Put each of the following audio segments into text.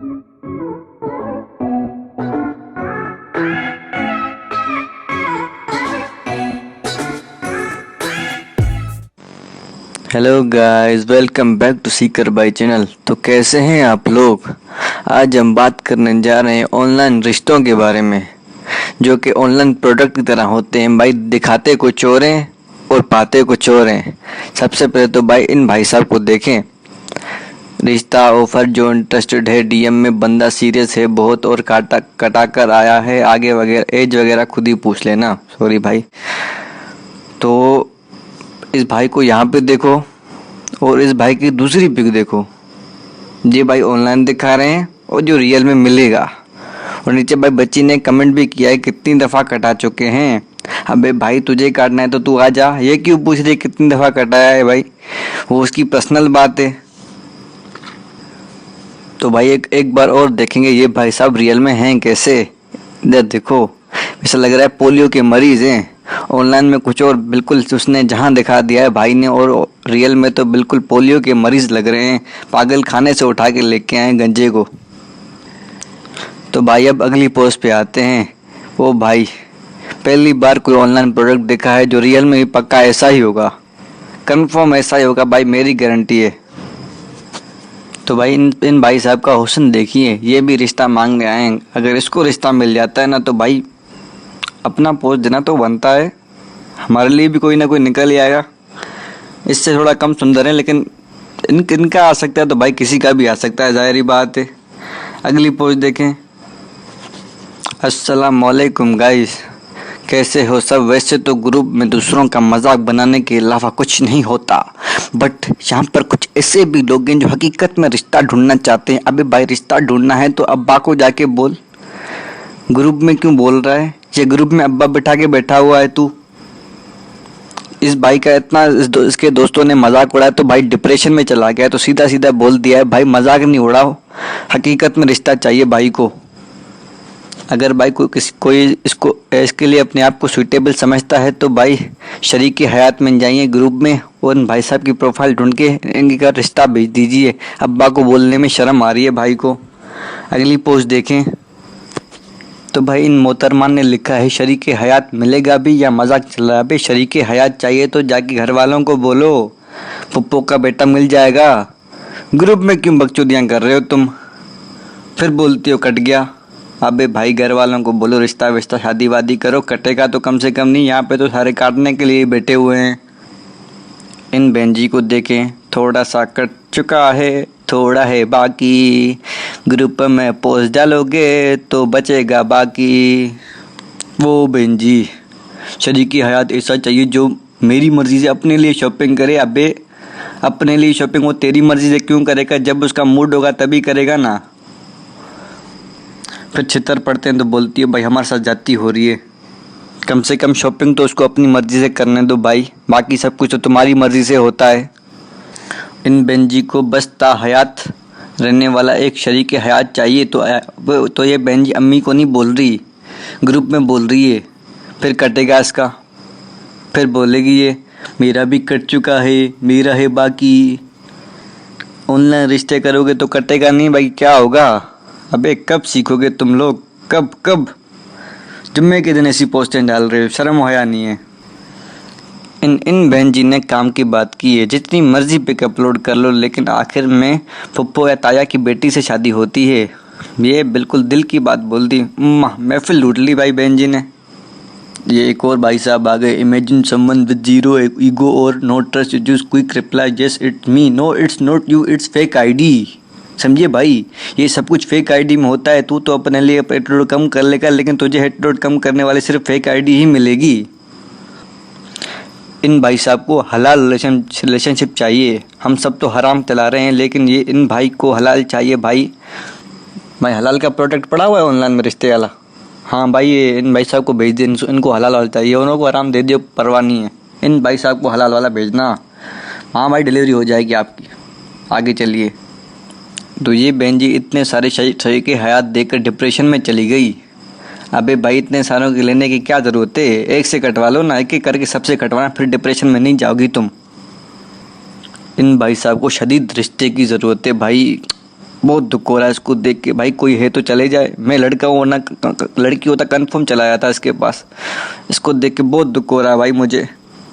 Hello guys, welcome back to सीकर बाई channel. तो कैसे हैं आप लोग। आज हम बात करने जा रहे हैं ऑनलाइन रिश्तों के बारे में, जो कि ऑनलाइन प्रोडक्ट की तरह होते हैं। भाई दिखाते कुछ और हैं और पाते कुछ और हैं। सबसे पहले तो भाई इन भाई साहब को देखें। रिश्ता ऑफर जो इंटरेस्टेड है, डीएम में बंदा सीरियस है बहुत और कटा कर आया है, आगे वगैरह एज वगैरह खुद ही पूछ लेना। सॉरी भाई। तो इस भाई को यहाँ पे देखो और इस भाई की दूसरी पिक देखो। ये भाई ऑनलाइन दिखा रहे हैं और जो रियल में मिलेगा। और नीचे भाई बच्ची ने कमेंट भी किया है कितनी दफ़ा कटा चुके हैं। अबे भाई तुझे काटना है तो तू आ जा, ये क्यों पूछ रही कितनी दफ़ा कटाया है। भाई वो उसकी पर्सनल बात है। तो भाई एक बार और देखेंगे ये भाई साहब रियल में हैं कैसे। इधर देखो, ऐसा लग रहा है पोलियो के मरीज हैं। ऑनलाइन में कुछ और बिल्कुल उसने जहां दिखा दिया है भाई ने, और रियल में तो बिल्कुल पोलियो के मरीज लग रहे हैं। पागल खाने से उठा के लेके आए गंजे को। तो भाई अब अगली पोस्ट पे आते हैं। ओ भाई, पहली बार कोई ऑनलाइन प्रोडक्ट देखा है जो रियल में भी पक्का ऐसा ही होगा, कंफर्म ऐसा ही होगा भाई, मेरी गारंटी है। तो भाई इन भाई साहब का हुस्न देखिए, ये भी रिश्ता मांगने आए हैं। अगर इसको रिश्ता मिल जाता है ना तो भाई अपना पोस्ट देना तो बनता है। हमारे लिए भी कोई ना कोई निकल ही आएगा। इससे थोड़ा कम सुंदर है लेकिन इनका आ सकता है तो भाई किसी का भी आ सकता है, जाहिर बात है। अगली पोस्ट देखें। अस्सलाम वालेकुम गाइस, कैसे हो सब। वैसे तो ग्रुप में दूसरों का मजाक बनाने के अलावा कुछ नहीं होता, बट यहाँ पर कुछ ऐसे भी लोग हैं जो हकीकत में रिश्ता ढूंढना चाहते हैं। अबे भाई रिश्ता ढूंढना है तो अब्बा को जाके बोल, ग्रुप में क्यों बोल रहा है। ये ग्रुप में अब्बा बिठा के बैठा हुआ है तू। इस भाई का इतना इसके दोस्तों ने मजाक उड़ाया तो भाई डिप्रेशन में चला गया। तो सीधा सीधा बोल दिया है भाई मजाक नहीं उड़ाओ, हकीकत में रिश्ता चाहिए भाई को। अगर भाई कोई इसके लिए अपने आप को सुटेबल समझता है तो भाई शरीक हयात में जाइए ग्रुप में और इन भाई साहब की प्रोफाइल ढूंढ के इनका रिश्ता भेज दीजिए। अब्बा को बोलने में शर्म आ रही है भाई को। अगली पोस्ट देखें। तो भाई इन मोहतरमान ने लिखा है शरीक हयात मिलेगा भी या मजाक चल रहा है। भाई शरीक हयात चाहिए तो जाके घर वालों को बोलो पप्पो का बेटा मिल जाएगा। ग्रुप में क्यों बकचोदियाँ कर रहे हो तुम, फिर बोलती हो कट गया। अबे भाई घर वालों को बोलो रिश्ता विश्ता शादी वादी करो, कटेगा तो कम से कम नहीं। यहाँ पे तो सारे काटने के लिए बैठे हुए हैं। इन बहन जी को देखें, थोड़ा सा कट चुका है थोड़ा है बाकी, ग्रुप में पोस्ट डालोगे तो बचेगा बाकी। वो बहन जी शरीकी हयात ऐसा चाहिए जो मेरी मर्जी से अपने लिए शॉपिंग करे। अबे अपने लिए शॉपिंग वो तेरी मर्जी से क्यों करेगा, जब उसका मूड होगा तभी करेगा ना। फिर छितर पड़ते हैं तो बोलती है भाई हमारे साथ जाती हो रही है। कम से कम शॉपिंग तो उसको अपनी मर्जी से करने दो भाई, बाकी सब कुछ तो तुम्हारी मर्जी से होता है। इन बहन जी को बस ता हयात रहने वाला एक शरीक हयात चाहिए। तो ये बहन जी अम्मी को नहीं बोल रही, ग्रुप में बोल रही है। फिर कटेगा इसका, फिर बोलेगी ये मेरा भी कट चुका है मेरा है बाकी। ऑनलाइन रिश्ते करोगे तो कटेगा नहीं भाई, क्या होगा। अबे कब सीखोगे तुम लोग, कब जुम्मे के दिन ऐसी पोस्टें डाल रहे हो, शर्म होया नहीं है। इन बहन जी ने काम की बात की है, जितनी मर्जी पिक अपलोड कर लो लेकिन आखिर में पप्पो या ताया की बेटी से शादी होती है। ये बिल्कुल दिल की बात बोल दी, महफिल लूट ली भाई बहन जी ने। ये एक और भाई साहब आ गए। Imagine someone with zero ego और no trust issues quick reply yes it's me, no it's not you it's fake ID. समझिए भाई, ये सब कुछ फेक आईडी में होता है। तू तो अपने लिए हेट कम कर लेगा लेकिन तुझे हेट कम करने वाले सिर्फ फेक आईडी ही मिलेगी। इन भाई साहब को हलाल रिलेशनशिप चाहिए। हम सब तो हराम चला रहे हैं लेकिन ये इन भाई को हलाल चाहिए। भाई हलाल का प्रोडक्ट पड़ा हुआ है ऑनलाइन में रिश्ते वाला। हाँ भाई ये इन भाई साहब को भेज दे, इनको हलाल वाला चाहिए। उन्हों को आराम दे दियो, परवाह नहीं है। इन भाई साहब को हलाल वाला भेजना। हाँ भाई डिलीवरी हो जाएगी आपकी। आगे चलिए। तो ये बहन जी इतने सारे शरीक हयात देकर डिप्रेशन में चली गई। अबे भाई इतने सारों के लेने की क्या ज़रूरत है, एक से कटवा लो ना, एक एक करके सबसे कटवाना, फिर डिप्रेशन में नहीं जाओगी तुम। इन भाई साहब को शदीद रिश्ते की ज़रूरत है भाई। बहुत दुख हो रहा है इसको देख के। भाई कोई है तो चले जाए, मैं लड़का हूँ वरना लड़की होता कन्फर्म चला जाता इसके पास। इसको देख के बहुत दुख हो रहा है भाई मुझे।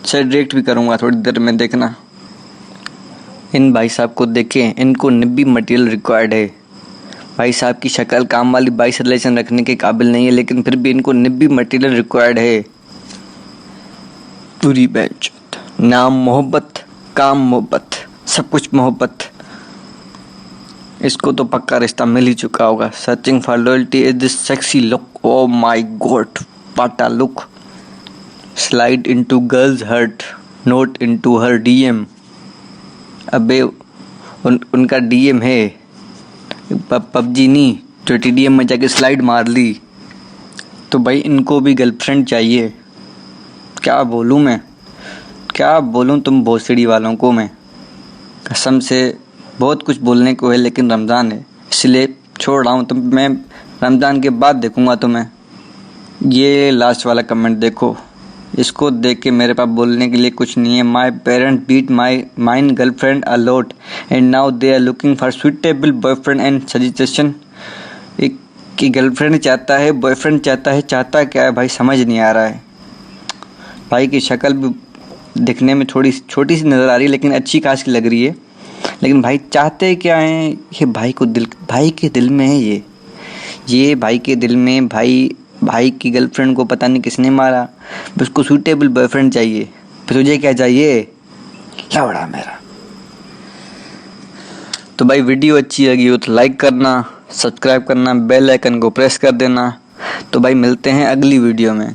शायद रिएक्ट भी करूँगा थोड़ी देर में, देखना। इन भाई साहब को देखें, इनको निब्बी मटेरियल रिक्वायर्ड है। भाई साहब की शक्ल काम वाली 22 रिलेशन रखने के काबिल नहीं है, लेकिन फिर भी इनको निब्बी मटेरियल रिक्वायर्ड है। पूरी बेंच, नाम मोहब्बत, काम मोहब्बत, सब कुछ मोहब्बत। इसको तो पक्का रिश्ता मिल ही चुका होगा। Searching for loyalty is this sexy look, oh my god what a look. Slide into girls heart, not into her DM. अबे उनका डीएम है, पबजी नहीं जो टीडीएम में जाके स्लाइड मार ली। तो भाई इनको भी गर्लफ्रेंड चाहिए। क्या बोलूँ मैं, क्या बोलूँ तुम भोसड़ी वालों को। मैं कसम से बहुत कुछ बोलने को है, लेकिन रमज़ान है इसलिए छोड़ रहा हूँ। तो मैं रमज़ान के बाद देखूँगा तुम्हें। ये लास्ट वाला कमेंट देखो, इसको देख के मेरे पास बोलने के लिए कुछ नहीं है। My parent beat mine girlfriend a lot and now they are looking for suitable boyfriend and suggestion. एक की गर्लफ्रेंड चाहता है, बॉयफ्रेंड चाहता है, चाहता क्या है भाई समझ नहीं आ रहा है। भाई की शक्ल भी दिखने में थोड़ी छोटी सी नज़र आ रही है, लेकिन अच्छी खास की लग रही है। लेकिन भाई चाहते क्या हैं ये, भाई के दिल में है ये भाई के दिल में। भाई की गर्लफ्रेंड को पता नहीं किसने मारा, बस उसको सूटेबल बॉयफ्रेंड चाहिए। फिर तुझे क्या चाहिए, लौड़ा मेरा। तो भाई वीडियो अच्छी लगी हो तो लाइक करना, सब्सक्राइब करना, बेल आइकन को प्रेस कर देना। तो भाई मिलते हैं अगली वीडियो में।